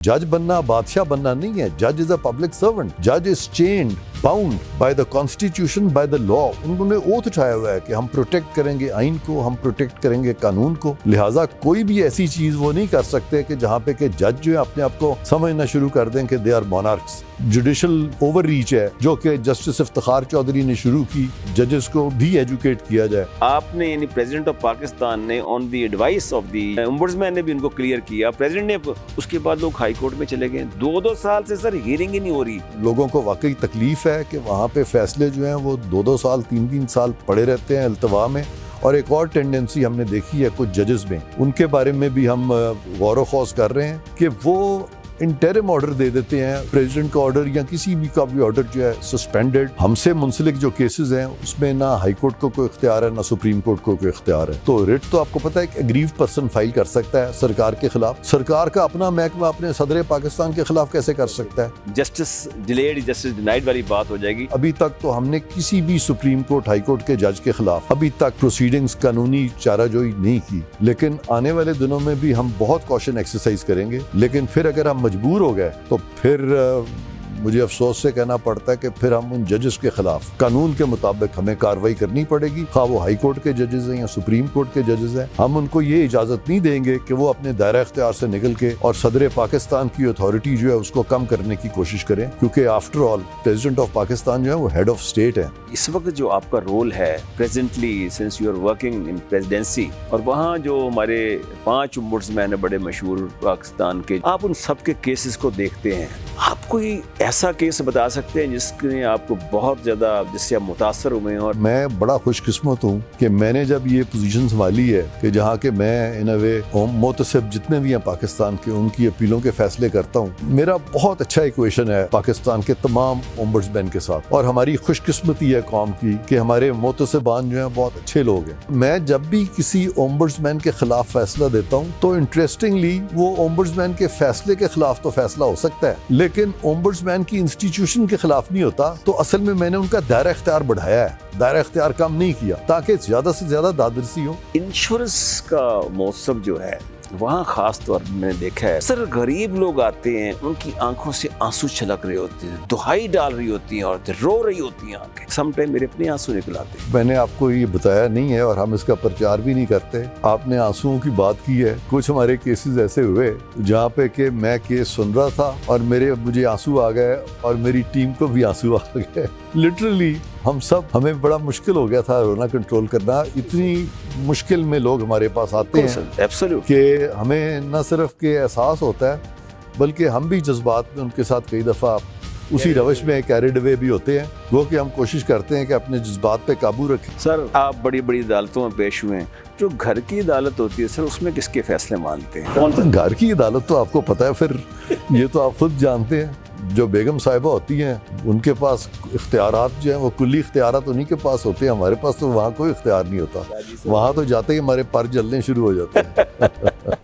जज बनना बादशाह बनना नहीं है। जज इज अ पब्लिक सर्वेंट। जज is chained bound by the constitution, by the law. उन्होंने ओथ उठाया हुआ है कि हम प्रोटेक्ट करेंगे आइन को, हम प्रोटेक्ट करेंगे कानून को। लिहाजा कोई भी ऐसी चीज वो नहीं कर सकते कि जहाँ पे कि जज जो है अपने आप को समझना शुरू कर दें कि they are monarchs. Judicial overreach है जो कि जस्टिस इफ्तिखार चौधरी ने शुरू की, जजेस को भी एजुकेट किया जाए। आपने यानी प्रेसिडेंट ऑफ पाकिस्तान ने on the advice of the ombudsman ने भी उनको क्लियर किया, प्रेसिडेंट ने, उसके बाद लोग हाई कोर्ट में चले गए। 2-2 साल से सर हियरिंग ही नहीं हो रही। लोगों को वाकई तकलीफ है कि वहाँ पे फैसले जो हैं वो 2-2 साल 3-3 साल पड़े रहते हैं अल्तवा में। और एक और टेंडेंसी हमने देखी है कुछ जजेस में, उनके बारे में भी हम गौर ख़ौस कर रहे हैं कि वो इंटरिम ऑर्डर दे देते हैं, प्रेसिडेंट का ऑर्डर या किसी भी का भी ऑर्डर जो है सस्पेंडेड। हमसे मुंसलिक जो केसेस हैं उसमें ना हाई कोर्ट को कोई इख्तियार है ना सुप्रीम कोर्ट को कोई इख्तियार है। तो रिट तो आपको पता है एक एग्रीव्ड पर्सन फाइल कर सकता है सरकार के खिलाफ। सरकार का अपना महकमा अपने सदर पाकिस्तान के खिलाफ कैसे कर सकता है? जस्टिस डिलेड जस्टिस डिनाइड वाली बात हो जाएगी। अभी तक तो हमने किसी भी सुप्रीम कोर्ट हाई कोर्ट के जज के खिलाफ अभी तक प्रोसीडिंग्स कानूनी चाराजोई नहीं की, लेकिन आने वाले दिनों में भी हम बहुत कॉशन एक्सरसाइज करेंगे। लेकिन फिर अगर हम मजबूर हो गए तो फिर मुझे अफसोस से कहना पड़ता है कि फिर हम उन जजेस के खिलाफ कानून के मुताबिक हमें कार्रवाई करनी पड़ेगी, खा वो हाई कोर्ट के जजेस हैं या सुप्रीम कोर्ट के जजेस हैं। हम उनको ये इजाजत नहीं देंगे कि वो अपने दायरा इख्तियार से निकल के और सदर पाकिस्तान की अथॉरिटी जो है उसको कम करने की कोशिश करें, क्योंकि after all president of Pakistan जो है वो हेड ऑफ स्टेट है। इस वक्त जो आपका रोल है presently since you are working in presidency, और वहाँ जो हमारे 5 ओम्बुड्समैन है बड़े मशहूर पाकिस्तान के, आप उन सब के केसेस को देखते हैं। आप कोई ऐसा केस बता सकते हैं जिसने आपको बहुत ज्यादा, जिससे आप मुतासर हुए? और मैं बड़ा खुशकिस्मत हूँ कि मैंने जब ये पोजीशन संभाली है कि जहाँ के मैं इन अ वे मोतसिब जितने भी हैं पाकिस्तान के, उनकी अपीलों के फैसले करता हूँ। मेरा बहुत अच्छा इक्वेशन है पाकिस्तान के तमाम ओम्बुड्समैन के साथ, और हमारी खुशकिस्मती है कौम की कि हमारे मोतसिबान जो हैं बहुत अच्छे लोग हैं। मैं जब भी किसी ओम्बुड्समैन के खिलाफ फैसला देता हूँ तो इंटरेस्टिंगली वो ओम्बुड्समैन के फैसले के खिलाफ तो फैसला हो सकता है, लेकिन ओम्बुड्समैन की इंस्टीट्यूशन के खिलाफ नहीं होता। तो असल में मैंने उनका दायरा इख्तियार बढ़ाया है, दायरा इख्तियार कम नहीं किया, ताकि ज्यादा से ज्यादा दादरसी हो। इंश्योरेंस का मौसम जो है वहाँ खास तौर पर मैंने देखा है, सर गरीब लोग आते हैं, उनकी आंखों से आंसू छलक रहे होते हैं, दुहाई डाल रही होती हैं, औरतें रो रही होती हैं, आंखें समटाइम मेरे अपने आंसू निकल आते हैं। मैंने आपको ये बताया नहीं है और हम इसका प्रचार भी नहीं करते। आपने आंसुओं की बात की है। कुछ हमारे केसेस ऐसे हुए जहाँ पे कि मैं केस सुन रहा था और मुझे आंसू आ गए और मेरी टीम को भी आंसू आ गए। लिटरली हमें बड़ा मुश्किल हो गया था रोना कंट्रोल करना। इतनी मुश्किल में लोग हमारे पास आते हैं कि हमें न सिर्फ के एहसास होता है बल्कि हम भी जज्बात में उनके साथ कई दफ़ा उसी रवश में कैरिड अवे भी होते हैं। वो कि हम कोशिश करते हैं कि अपने जज्बात पे काबू रखें। सर आप बड़ी बड़ी अदालतों में पेश हुए हैं, जो घर की अदालत होती है सर उसमें किसके फैसले मानते हैं? कौन सा घर की अदालत तो आपको पता है, फिर ये तो आप खुद जानते हैं। जो बेगम साहिबा होती हैं उनके पास इख्तियारात जो हैं वो कुल्ली इख्तियारात उन्हीं के पास होते हैं। हमारे पास तो वहाँ कोई इख्तियार नहीं होता। वहाँ तो जाते ही हमारे पर जलने शुरू हो जाते हैं।